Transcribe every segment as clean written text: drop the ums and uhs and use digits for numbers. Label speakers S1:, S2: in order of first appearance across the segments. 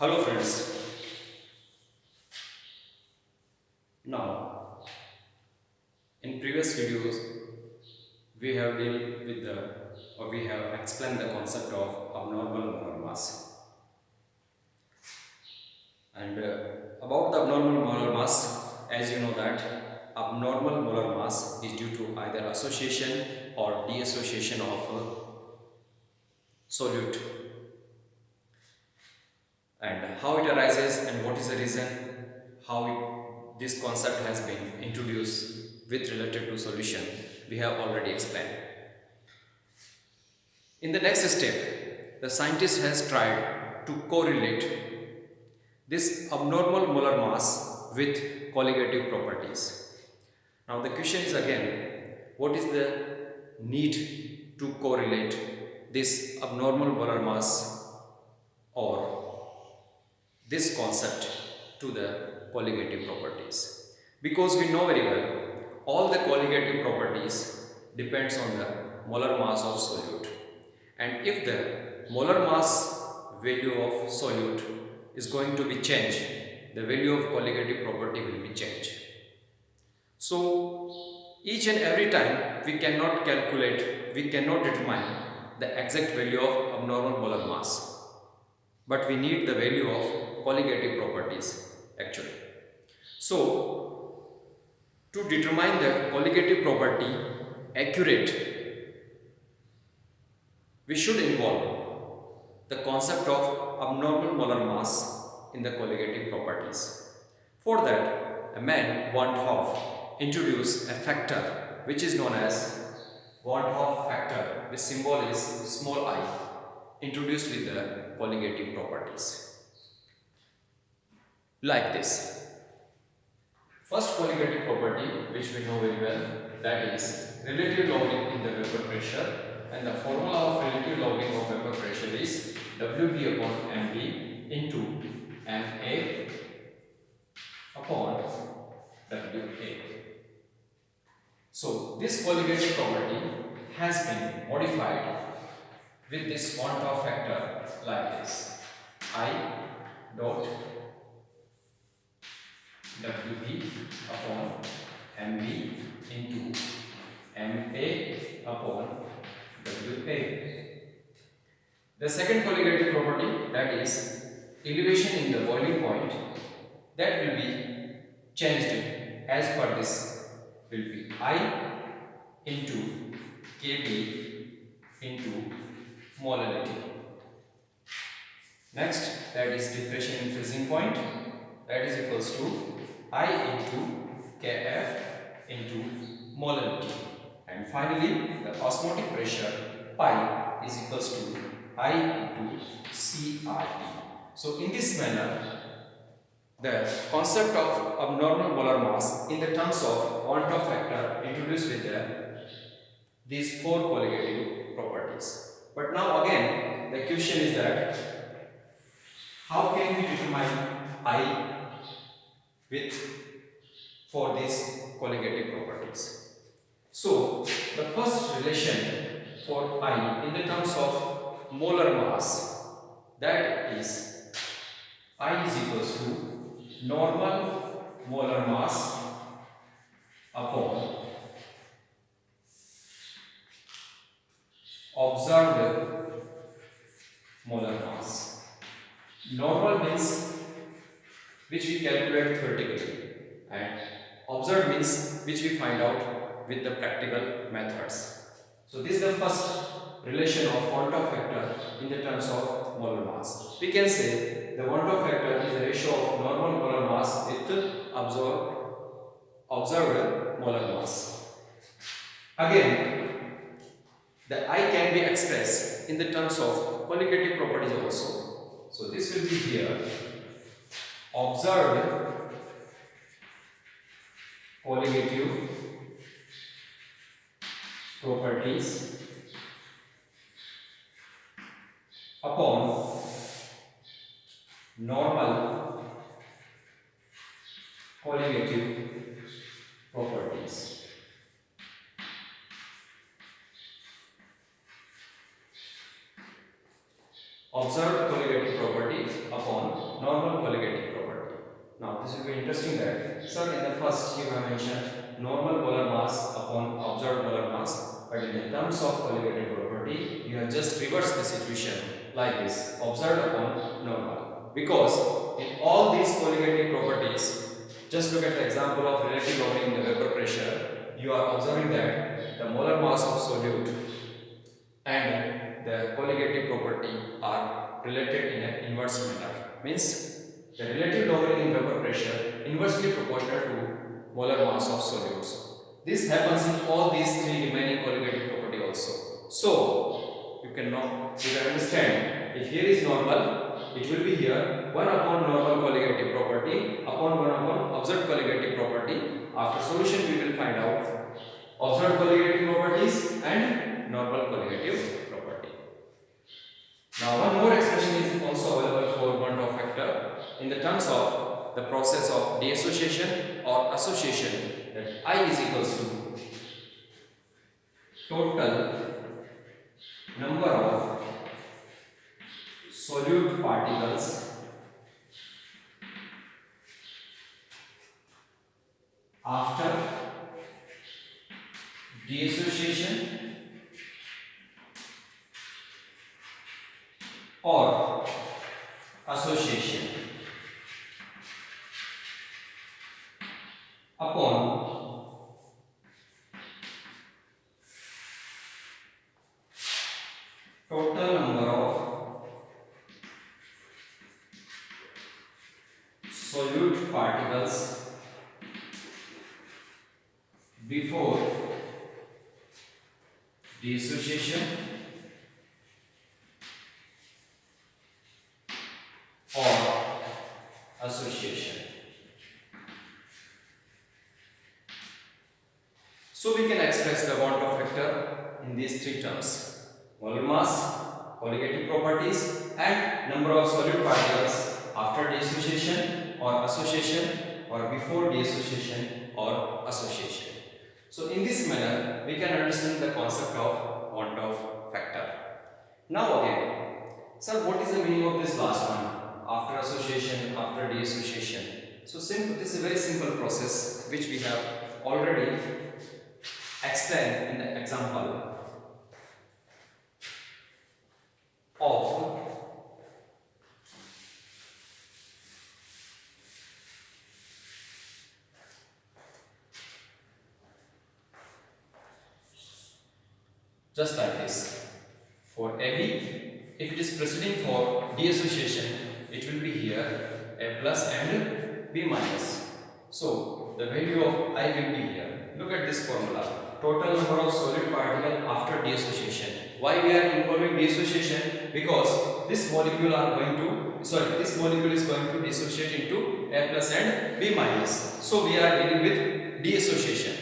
S1: Hello friends. Now, in previous videos, we have dealt with the or we have explained the concept of abnormal molar mass. And about the abnormal molar mass, as you know that abnormal molar mass is due to either association or deassociation of a solute. And how it arises and what is the reason, this concept has been introduced with related to solution, we have already explained. In the next step, the scientist has tried to correlate this abnormal molar mass with colligative properties. Now the question is again, what is the need to correlate this abnormal molar mass or this concept to the colligative properties? Because we know very well all the colligative properties depends on the molar mass of solute, and if the molar mass value of solute is going to be changed, the value of colligative property will be changed. So each and every time we cannot calculate, we cannot determine the exact value of abnormal molar mass, but we need the value of colligative properties actually. So to determine the colligative property accurate, we should involve the concept of abnormal molar mass in the colligative properties. For that, a man Van 't Hoff introduced a factor which is known as Van 't Hoff factor, which symbol is small I, introduced with the colligative properties. Like this. First colligative property, which we know very well, that is relative lowering in the vapor pressure, and the formula of relative lowering of vapor pressure is Wb upon Mv into Ma upon Wa. So this colligative property has been modified with this Van 't Hoff factor like this: I dot Wb upon Mv into Ma upon Wa. The second colligative property, that is elevation in the boiling point, that will be changed as per this, will be I into Kb into molality. Next, that is depression in freezing point, that is equals to I into Kf into molality. And finally, the osmotic pressure pi is equals to I into CRT. So in this manner, the concept of abnormal molar mass in the terms of Van 't Hoff factor introduced with these four colligative properties. But now again, the question is that how can we determine I with for these colligative properties? So the first relation for I in the terms of molar mass, that is I is equals to normal molar mass upon observed molar mass. Normal means which we calculate theoretically, and observed means which we find out with the practical methods. So this is the first relation of Van 't Hoff factor in the terms of molar mass. We can say the Van 't Hoff factor is the ratio of normal molar mass with observed molar mass. Again, the I can be expressed in the terms of colligative properties also. So this will be here observed colligative properties upon normal colligative properties. observed colligative property upon normal colligative property. Now this will be interesting that, sir, in the first you have mentioned normal molar mass upon observed molar mass, but in the terms of colligative property you have just reversed the situation like this, observed upon normal. Because in all these colligative properties, just look at the example of relative lowering in the vapor pressure, you are observing that the molar mass of solute and the colligative property are related in an inverse manner. Means the relative lowering in vapor pressure inversely proportional to molar mass of solutes. This happens in all these three remaining colligative property also. So you can understand, if here is normal, it will be here 1 upon normal colligative property upon 1 upon observed colligative property. After solution we will find out observed colligative properties and normal colligative property. Now one more expression is also available for Monroe factor in the terms of the process of deassociation or association, that I is equals to total number of solute particles after deassociation or association upon total number of solute particles before dissociation or association. So we can express the want of factor in these three terms: molar mass, colligative properties, and number of solute particles after dissociation or association, or before dissociation or association. So in this manner we can understand the concept of want of factor. Now again, sir, what is the meaning of this last one? After association, after dissociation. So simple, this is a very simple process which we have already explained in the example of just like this. For AB, if it is proceeding for deassociation, it will be here A plus and B minus. So the value of I will be here. Look at this formula. Total number of solid particle after deassociation. Why we are involving deassociation? Because this molecule is going to dissociate into A plus and B minus. So we are dealing with deassociation.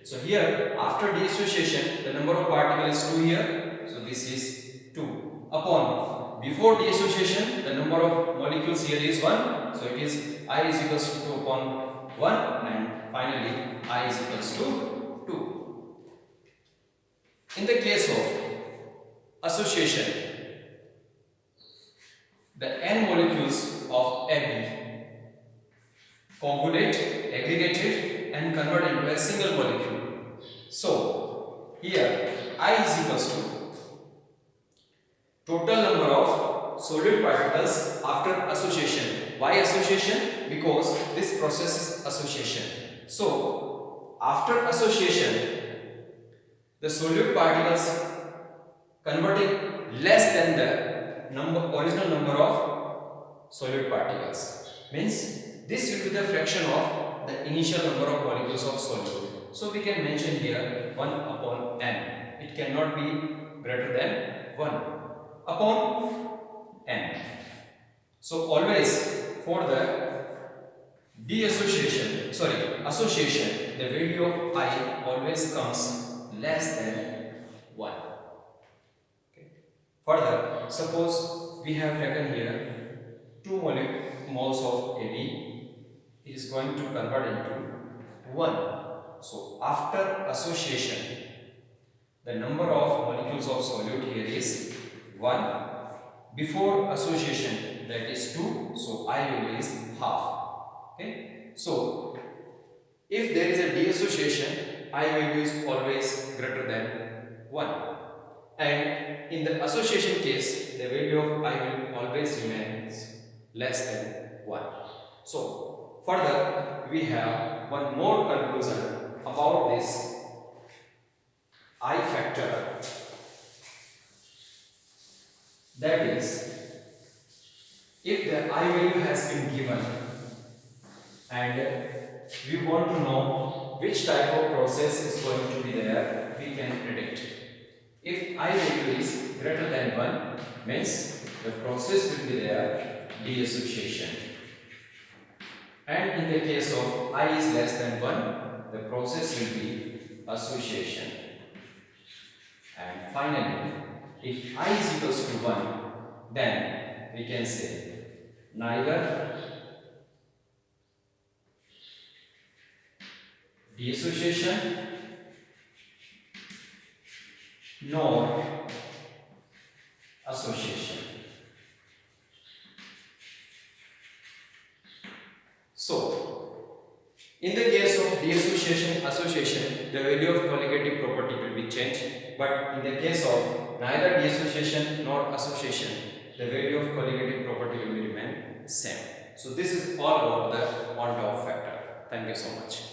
S1: So here after dissociation the number of particles is 2 here. So this is 2 upon before dissociation the number of molecules here is 1. So it is I is equals to 2 upon 1, and finally I is equals to 2. In the case of association, the n molecules of AB coagulate, aggregated and convert into a single molecule. So here I is equals to total number of solid particles after association. Why association? Because this process is association. So after association the solute particles converting less than the original number of solute particles. Means this will be the fraction of the initial number of molecules of solute. So we can mention here 1 upon n. It cannot be greater than 1 upon n. So always for the association, the value of I always comes less than 1. Okay. Further, suppose we have taken here 2 moles of AB, it is going to convert into 1. So after association, the number of molecules of solute here is 1. before association, that is 2, so I value is half. Okay, so if there is a deassociation, I value is always greater than 1, and in the association case, the value of I will always remains less than 1. So further, we have one more conclusion about this I factor, that is, if the I value has been given and we want to know which type of process is going to be there, we can predict. If I value is greater than 1, means the process will be there deassociation. And in the case of I is less than 1, the process will be association. And finally, if I is equals to 1, then we can say neither deassociation nor association. So, in the case of deassociation, association, the value of colligative property will be changed. But in the case of neither deassociation nor association, the value of colligative property will remain same. So, this is all about the on-top factor. Thank you so much.